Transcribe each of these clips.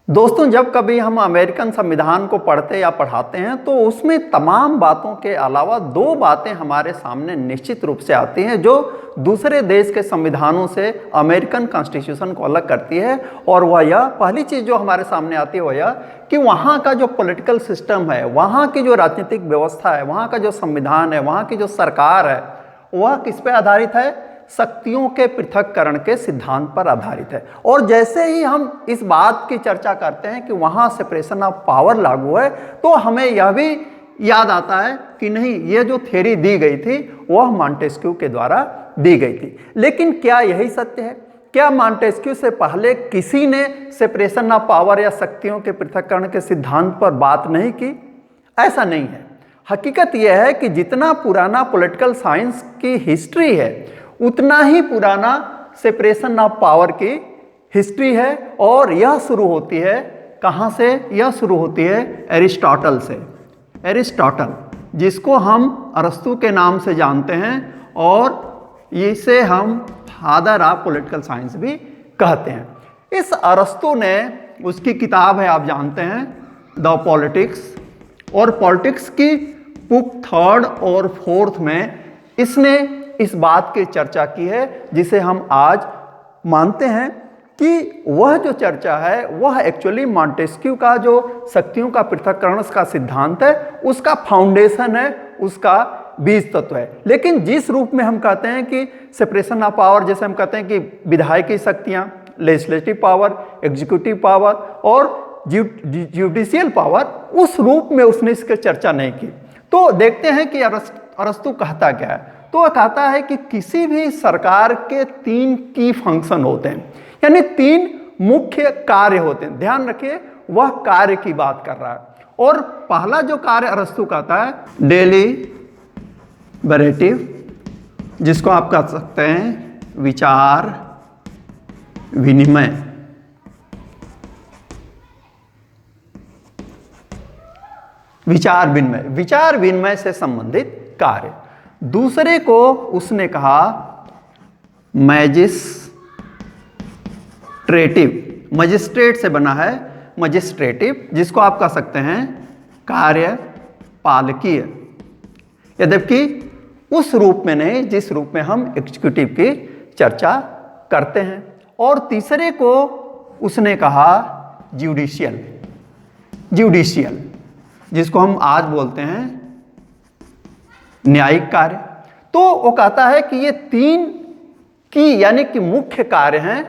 दोस्तों, जब कभी हम अमेरिकन संविधान को पढ़ते या पढ़ाते हैं तो उसमें तमाम बातों के अलावा दो बातें हमारे सामने निश्चित रूप से आती हैं जो दूसरे देश के संविधानों से अमेरिकन कॉन्स्टिट्यूशन को अलग करती है। और वह यह पहली चीज़ जो हमारे सामने आती है वह यह कि वहाँ का जो पॉलिटिकल सिस्टम है, वहाँ की जो राजनीतिक व्यवस्था है, वहाँ का जो संविधान है, वहाँ की जो सरकार है, वह किस पे आधारित है? शक्तियों के पृथक्करण के सिद्धांत पर आधारित है। और जैसे ही हम इस बात की चर्चा करते हैं कि वहाँ सेपरेशन ऑफ पावर लागू है, तो हमें यह भी याद आता है कि नहीं, ये जो थ्योरी दी गई थी वह मॉन्टेस्क्यू के द्वारा दी गई थी। लेकिन क्या यही सत्य है? क्या मॉन्टेस्क्यू से पहले किसी ने सेपरेशन ऑफ पावर या शक्तियों के पृथक्करण के सिद्धांत पर बात नहीं की? ऐसा नहीं है। हकीकत यह है कि जितना पुराना पॉलिटिकल साइंस की हिस्ट्री है उतना ही पुराना सेपरेशन ऑफ पावर की हिस्ट्री है। और यह शुरू होती है कहाँ से? यह शुरू होती है एरिस्टोटल से। एरिस्टोटल, जिसको हम अरस्तु के नाम से जानते हैं और इसे हम फादर ऑफ पॉलिटिकल साइंस भी कहते हैं। इस अरस्तु ने, उसकी किताब है आप जानते हैं द पॉलिटिक्स, और पॉलिटिक्स की बुक 3rd और 4th में इसने इस बात की चर्चा की है जिसे हम आज मानते हैं कि वह जो चर्चा है वह एक्चुअली मॉन्टेस्क्यू का जो शक्तियों का पृथक्करण का सिद्धांत है उसका फाउंडेशन है, उसका बीज तत्व है। लेकिन जिस रूप में हम कहते हैं कि सेपरेशन ऑफ पावर, जैसे हम कहते हैं कि विधायकी शक्तियां, लेजिस्लेटिव पावर, एग्जीक्यूटिव पावर और जुडिशियल पावर, उस रूप में उसने इसकी चर्चा नहीं की। तो देखते हैं कि अरस्तु कहता क्या है। तो वह कहता है कि किसी भी सरकार के 3 की फंक्शन होते हैं, यानी 3 मुख्य कार्य होते हैं। ध्यान रखिए, वह कार्य की बात कर रहा है। और पहला जो कार्य अरस्तु कहता है डेलिबरेटिव, जिसको आप कह सकते हैं विचार विनिमय। विचार विनिमय से संबंधित कार्य। दूसरे को उसने कहा मैजिस्ट्रेटिव, मजिस्ट्रेट से बना है मजिस्ट्रेटिव, जिसको आप कह सकते हैं कार्यपालकीय, यद्यपि उस रूप में नहीं जिस रूप में हम एग्जीक्यूटिव की चर्चा करते हैं। और तीसरे को उसने कहा जुडिशियल, जिसको हम आज बोलते हैं न्यायिक कार्य। तो वो कहता है कि ये 3 की यानी कि मुख्य कार्य हैं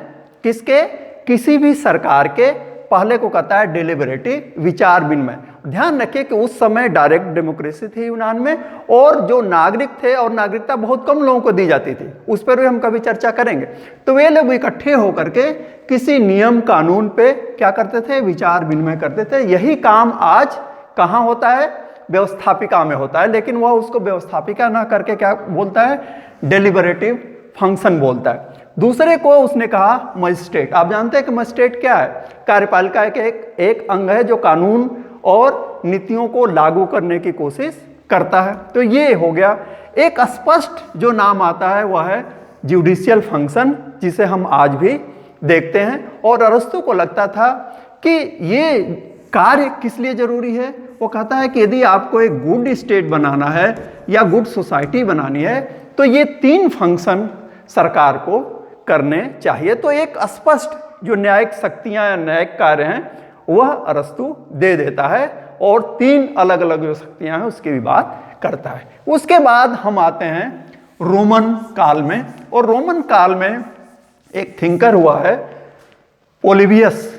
किसके? किसी भी सरकार के। पहले को कहता है डेलिबरेटिव, विचार विनिमय। ध्यान रखिए कि उस समय डायरेक्ट डेमोक्रेसी थी यूनान में, और जो नागरिक थे और नागरिकता बहुत कम लोगों को दी जाती थी, उस पर भी हम कभी चर्चा करेंगे। तो वे लोग इकट्ठे होकर के किसी नियम कानून पे क्या करते थे? विचार विनिमय करते थे। यही काम आज कहाँ होता है? व्यवस्थापिका में होता है। लेकिन वह उसको व्यवस्थापिका ना करके क्या बोलता है? डेलिबरेटिव फंक्शन बोलता है। दूसरे को उसने कहा मजिस्ट्रेट। आप जानते हैं कि मजिस्ट्रेट क्या है? कार्यपालिका के एक अंग है जो कानून और नीतियों को लागू करने की कोशिश करता है। तो ये हो गया। एक स्पष्ट जो नाम आता है वह है जुडिशियल फंक्शन, जिसे हम आज भी देखते हैं। और अरस्तु को लगता था कि ये कार्य किस लिए जरूरी है? वो कहता है कि यदि आपको एक गुड स्टेट बनाना है या गुड सोसाइटी बनानी है तो ये 3 फंक्शन सरकार को करने चाहिए। तो एक स्पष्ट जो न्यायिक शक्तियां या न्यायिक कार्य हैं वह अरस्तु दे देता है, और 3 अलग अलग जो शक्तियां हैं उसकी भी बात करता है। उसके बाद हम आते हैं रोमन काल में। और रोमन काल में एक थिंकर हुआ है पोलिबियस।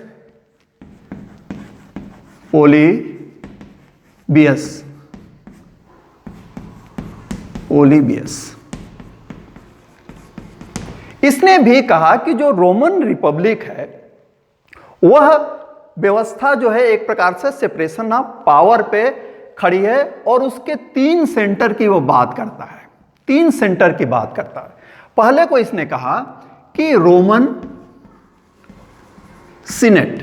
इसने भी कहा कि जो रोमन रिपब्लिक है वह व्यवस्था जो है एक प्रकार से सेपरेशन ऑफ पावर पे खड़ी है, और उसके 3 सेंटर की वो बात करता है। 3 सेंटर की बात करता है। पहले को इसने कहा कि रोमन सीनेट।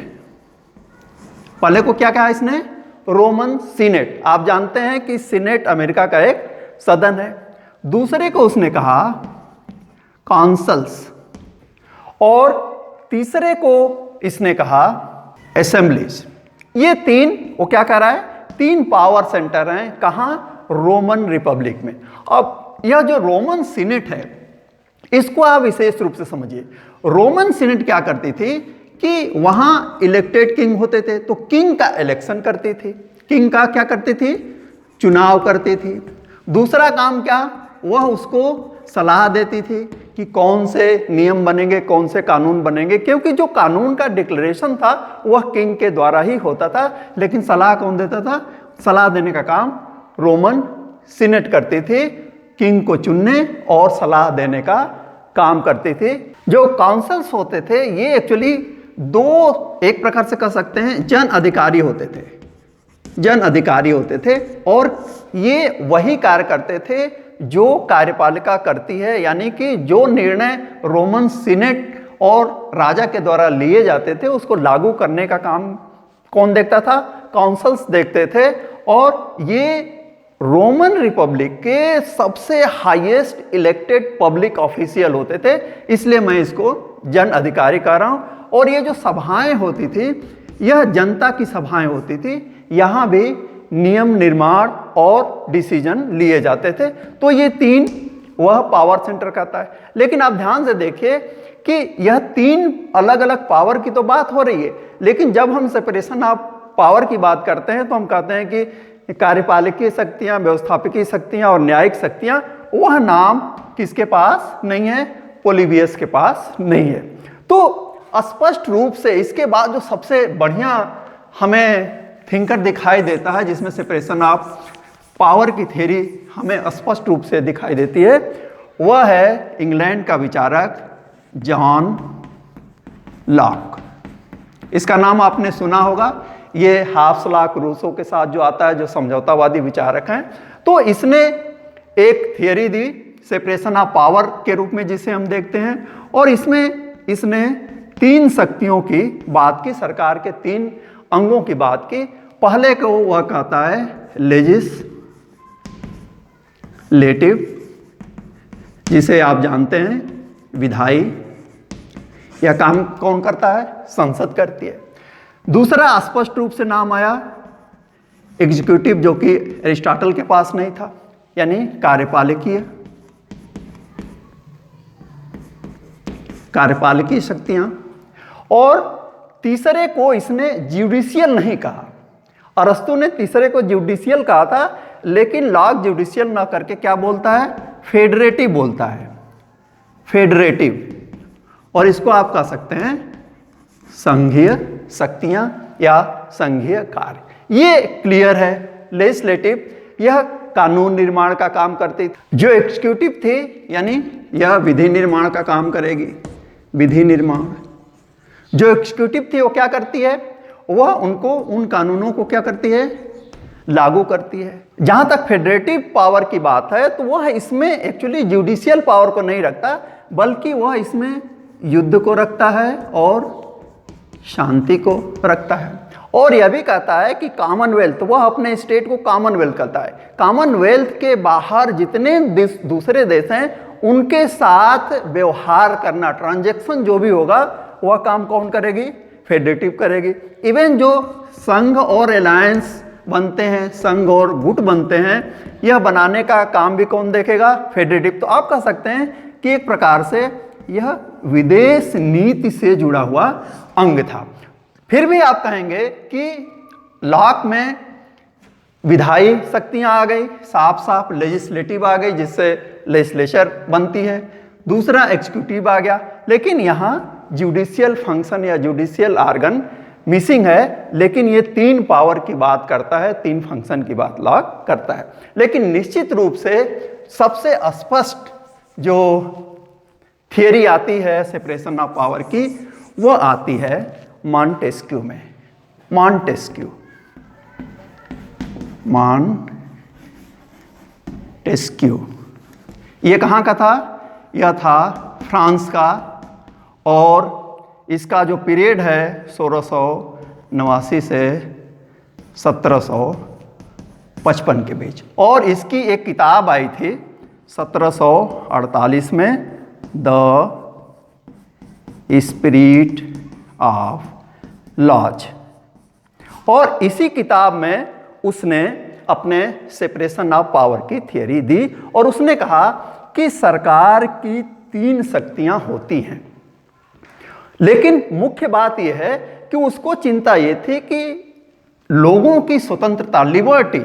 पहले को क्या कहा इसने? Roman senate. आप जानते हैं कि सीनेट अमेरिका का एक सदन है। दूसरे को उसने कहा कॉन्सल्स, और तीसरे को इसने कहा असेंबलीज। ये तीन, वो क्या कर रहा है, तीन पावर सेंटर हैं, कहाँ, रोमन रिपब्लिक में। अब यह जो रोमन सीनेट है, इसको आप विशेष रूप से समझिए। रोमन सीनेट क्या करती थी कि वहां इलेक्टेड किंग होते थे, तो किंग का इलेक्शन करती थी, किंग का क्या करती थी, चुनाव करती थी। दूसरा काम क्या, वह उसको सलाह देती थी कि कौन से नियम बनेंगे, कौन से कानून बनेंगे, क्योंकि जो कानून का डिक्लेरेशन था वह किंग के द्वारा ही होता था, लेकिन सलाह कौन देता था, सलाह देने का काम रोमन सीनेट करती थी, किंग को चुनने और सलाह देने का काम करती थी। जो काउंसिल्स होते थे ये एक्चुअली दो, एक प्रकार से कह सकते हैं जन अधिकारी होते थे, जन अधिकारी होते थे, और ये वही कार्य करते थे जो कार्यपालिका करती है, यानी कि जो निर्णय रोमन सीनेट और राजा के द्वारा लिए जाते थे उसको लागू करने का काम कौन देखता था, काउंसिल्स देखते थे। और ये रोमन रिपब्लिक के सबसे हाईएस्ट इलेक्टेड पब्लिक ऑफिशियल होते थे, इसलिए मैं इसको जन अधिकारी कह रहा हूं। और ये जो सभाएं होती थी, यह जनता की सभाएं होती थी, यहां भी नियम निर्माण और डिसीजन लिए जाते थे। तो ये तीन वह पावर सेंटर कहता है। लेकिन आप ध्यान से देखिए कि यह तीन अलग अलग पावर की तो बात हो रही है, लेकिन जब हम सेपरेशन ऑफ पावर की बात करते हैं तो हम कहते हैं कि कार्यपालिकीय शक्तियां, व्यवस्थापकीय शक्तियां और न्यायिक शक्तियां, वह नाम किसके पास नहीं है, पोलिबियस के पास नहीं है। तो स्पष्ट रूप से इसके बाद जो सबसे बढ़िया हमें थिंकर दिखाई देता है, जिसमें सेपरेशन ऑफ पावर की थ्योरी हमें स्पष्ट रूप से दिखाई देती है, वह है इंग्लैंड का विचारक जॉन लॉक। इसका नाम आपने सुना होगा, ये हाफ्स-लॉक रूसो के साथ जो आता है, जो समझौतावादी विचारक हैं। तो इसने एक theory the separation of power के रूप में, जिसे हम देखते हैं, और इसमें इसने तीन शक्तियों की बात की, सरकार के तीन अंगों की बात की। पहले को वह कहता है लेजिस्लेटिव, जिसे आप जानते हैं विधायी, यह काम कौन करता है, संसद करती है। दूसरा स्पष्ट रूप से नाम आया एग्जीक्यूटिव, जो कि एरिस्टोटल के पास नहीं था, यानी कार्यपालिकीय, कार्यपालिकीय शक्तियां। और तीसरे को इसने ज्यूडिशियल नहीं कहा, अरस्तु ने तीसरे को ज्यूडिशियल कहा था, लेकिन लॉक ज्यूडिशियल ना करके क्या बोलता है, फेडरेटिव बोलता है, फेडरेटिव। और इसको आप कह सकते हैं संघीय शक्तियां या संघीय कार्य। ये क्लियर है। लेजिस्लेटिव, यह कानून निर्माण का काम करती थी। जो एग्जीक्यूटिव थी, यानी यह विधि निर्माण का काम करेगी, विधि निर्माण। जो एग्जीक्यूटिव थी वो क्या करती है, वह उनको, उन कानूनों को क्या करती है, लागू करती है। जहां तक फेडरेटिव पावर की बात है, तो वह इसमें एक्चुअली जुडिशियल पावर को नहीं रखता, बल्कि वह इसमें युद्ध को रखता है और शांति को रखता है। और यह भी कहता है कि कॉमनवेल्थ, वह अपने स्टेट को कॉमनवेल्थ कहता है। कॉमनवेल्थ के बाहर जितने दूसरे देश हैं, उनके साथ व्यवहार करना, ट्रांजैक्शन जो भी होगा, वह काम कौन करेगी, फेडरेटिव करेगी। इवन जो संघ और अलायंस बनते हैं, संघ और गुट बनते हैं, यह बनाने का काम भी कौन देखेगा, फेडरेटिव। तो आप कह सकते हैं कि एक प्रकार से यह विदेश नीति से जुड़ा हुआ अंग था। फिर भी आप कहेंगे कि लॉक में विधायी शक्तियां आ गई, साफ साफ लेजिस्लेटिव आ गई, जिससे लेजिस्लेचर बनती है। दूसरा एग्जीक्यूटिव आ गया, लेकिन यहाँ जुडिशियल फंक्शन या जुडिशियल ऑर्गन मिसिंग है। लेकिन ये तीन पावर की बात करता है, तीन फंक्शन की बात लॉक करता है। लेकिन निश्चित रूप से सबसे स्पष्ट जो थियरी आती है सेपरेशन ऑफ पावर की, वो आती है मॉन्टेस्क्यू में। मॉन्टेस्क्यू ये कहाँ का था, यह था फ्रांस का, और इसका जो पीरियड है 1689 से 1755 के बीच। और इसकी एक किताब आई थी 1748 में, द स्पिरिट ऑफ लॉज। और इसी किताब में उसने अपने सेपरेशन ऑफ पावर की थियरी दी और उसने कहा कि सरकार की 3 शक्तियां होती हैं। लेकिन मुख्य बात यह है कि उसको चिंता यह थी कि लोगों की स्वतंत्रता, लिबर्टी।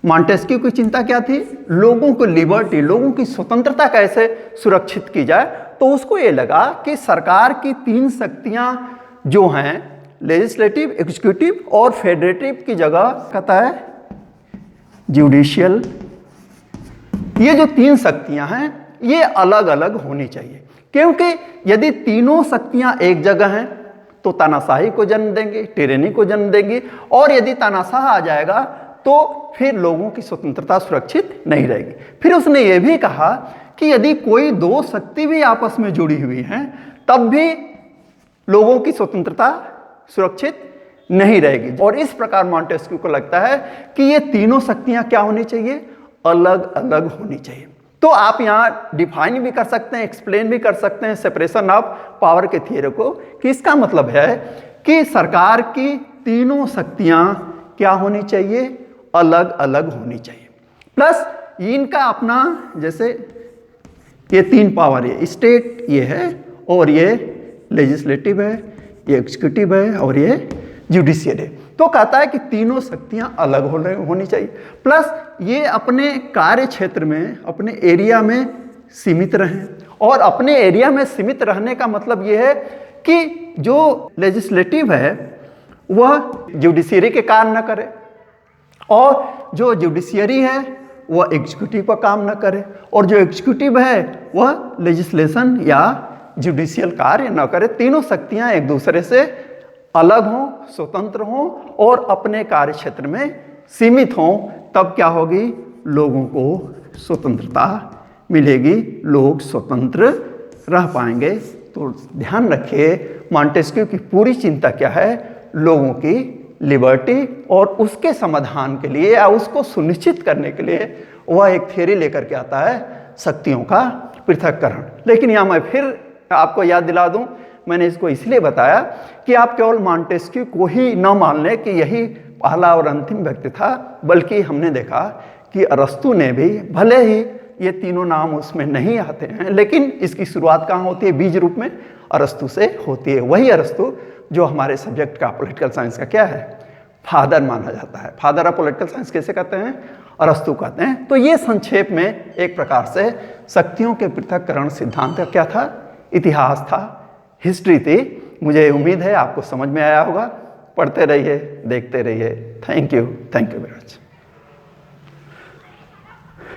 मॉन्टेस्क्यू की चिंता क्या थी? लोगों को लिबर्टी, लोगों की स्वतंत्रता कैसे सुरक्षित की जाए। तो उसको ये लगा कि सरकार की 3 शक्तियां जो हैं, लेजिस्लेटिव, एग्जीक्यूटिव और फेडरेटिव की जगह कहता है जुडिशियल, ये जो 3 शक्तियां हैं ये अलग अलग होनी चाहिए। क्योंकि यदि तीनों शक्तियां एक जगह हैं तो तानाशाही को जन्म देंगी, टिरेनी को जन्म देंगी, और यदि तानाशाह आ जाएगा तो फिर लोगों की स्वतंत्रता सुरक्षित नहीं रहेगी। फिर उसने ये भी कहा कि यदि कोई 2 शक्ति भी आपस में जुड़ी हुई हैं तब भी लोगों की स्वतंत्रता सुरक्षित नहीं रहेगी। और इस प्रकार मॉन्टेस्क्यू को लगता है कि ये तीनों शक्तियां क्या होनी चाहिए? अलग अलग होनी चाहिए। तो आप यहाँ डिफाइन भी कर सकते हैं, एक्सप्लेन भी कर सकते हैं सेपरेशन ऑफ पावर के थियरी को, कि इसका मतलब है कि सरकार की तीनों शक्तियां क्या होनी चाहिए? अलग अलग होनी चाहिए। प्लस इनका अपना, जैसे ये 3 पावर है, स्टेट ये है और ये लेजिस्लेटिव है, ये एग्जीक्यूटिव है और ये जुडिशियल है। तो कहता है कि तीनों शक्तियां अलग होनी चाहिए। प्लस ये अपने कार्य क्षेत्र में, अपने एरिया में सीमित रहें। और अपने एरिया में सीमित रहने का मतलब ये है कि जो लेजिस्लेटिव है वह जुडिशियरी के कार्य न करे और जो जुडिशियरी है वह एग्जीक्यूटिव का काम न करे और जो एग्जीक्यूटिव है वह लेजिस्लेशन या जुडिशियल कार्य न करे। तीनों शक्तियां एक दूसरे से अलग हों, स्वतंत्र हों और अपने कार्य क्षेत्र में सीमित हों, तब क्या होगी? लोगों को स्वतंत्रता मिलेगी, लोग स्वतंत्र रह पाएंगे। तो ध्यान रखिए मॉन्टेस्क्यू की पूरी चिंता क्या है? लोगों की लिबर्टी और उसके समाधान के लिए या उसको सुनिश्चित करने के लिए वह एक थ्योरी लेकर के आता है, शक्तियों का पृथक्करण। लेकिन यहाँ मैं फिर आपको याद दिला दूं, मैंने इसको इसलिए बताया कि आप केवल मॉन्टेस्क्यू को ही न मान लें कि यही पहला और अंतिम व्यक्ति था, बल्कि हमने देखा कि अरस्तु ने भी, भले ही ये तीनों नाम उसमें नहीं आते हैं, लेकिन इसकी शुरुआत कहाँ होती है? बीज रूप में अरस्तु से होती है। वही अरस्तु जो हमारे सब्जेक्ट का, पॉलिटिकल साइंस का क्या है? फादर माना जाता है। फादर ऑफ पॉलिटिकल साइंस कैसे कहते हैं? अरस्तु कहते हैं। तो ये संक्षेप में एक प्रकार से शक्तियों के पृथक्करण सिद्धांत का क्या था? इतिहास था, हिस्ट्री थी। मुझे उम्मीद है आपको समझ में आया होगा। पढ़ते रहिए, देखते रहिए। Thank you very much.